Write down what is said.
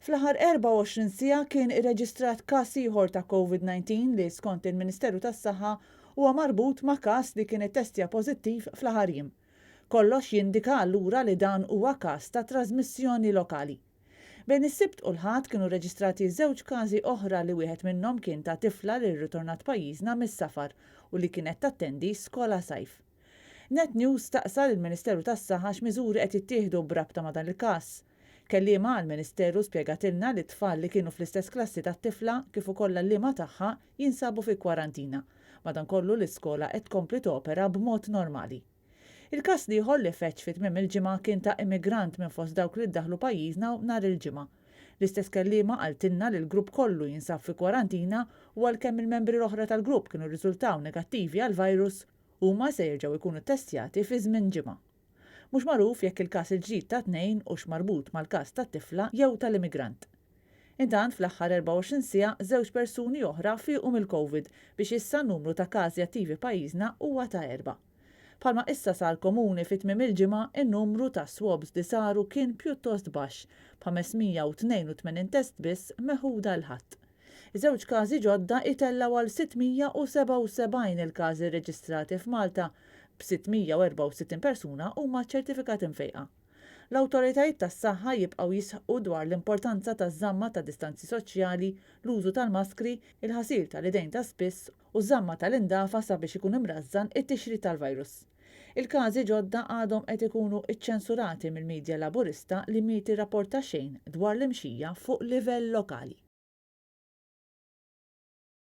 Fl-aħħar 24 siegħa kien irreġistrat każ ieħor ta' COVID-19 li skont il-Ministeru tas-Saħħa huwa marbut ma' każ li kien ittestja pożittiv fl-aħħar jiem. Kollox jindika allura li dan huwa każ ta' trasmissjoni lokali. Bejn is-Sibt u l-Ħadd kienu reġistrati żewġ każi oħra li wieħed minnhom kien ta' tifla li rritornat pajjiżna mis-safar u li kienet tattendi skola sajf. Net News staqsal il-Ministeru tas-Saħħa x'miżuri qed jittieħdu b'rabta ma' dan il-każ. Kelliema għall-Ministeru spjegatilna li t-tfal li kienu fl-istess klassi tat-tifla kif ukoll l-liema tagħha jinsabu fi kwarantina. Madankollu l-iskola qed tkompli topera b'mod normali. Il-każ li ieħor li feċ fit-tmiem il-ġimgħa kien ta' immigrant minn fost dawk li ddaħlu pajjiżna nhar il-ġimgħa. L-istess kelliema qaltilna li l-grupp kollu jinsab fi kwarantina u għalkemm il-membri l-oħra tal-grupp kienu rriżultaw negattivi għall-virus huma se jerġgħu jkunu ttestjati fi żmien ġimgħa. Mhux magħruf jekk il-każ il-ġdid ta' tnejn hux marbut mal-każ tat-tifla jew tal-immigrant. Intant fl-aħħar 24 siegħa żewġ persuni oħra fiequ mill-COVID biex issa n-numru ta' każi attivi pajjiżna huwa ta' 4. Bħalma issa sar komuni fit-tmiem il-ġimgħa in-numru ta' swabs li saru kien pjuttost baxx b'582 test biss meħuda l-ħadd. Iż-żewġ każi ġodda itellaw għal 677 il-każi rreġistrati f'Malta b'664 persuna huma ċertifikati mfejqa. L-awtoritajiet tas-saħħa jibqgħu jisħqu dwar l-importanza taż-żamma ta' distanzi soċjali, l-użu tal-maskri, il-ħasil tal-idejn ta' spiss u żamma tal-indafa sabiex ikun imrażżan it-tixrid tal-virus. Il-każi ġodda għadhom qed ikunu iċċensurati mill-midja laburista li mieti rapporta xejn dwar l-imxija fuq livell lokali.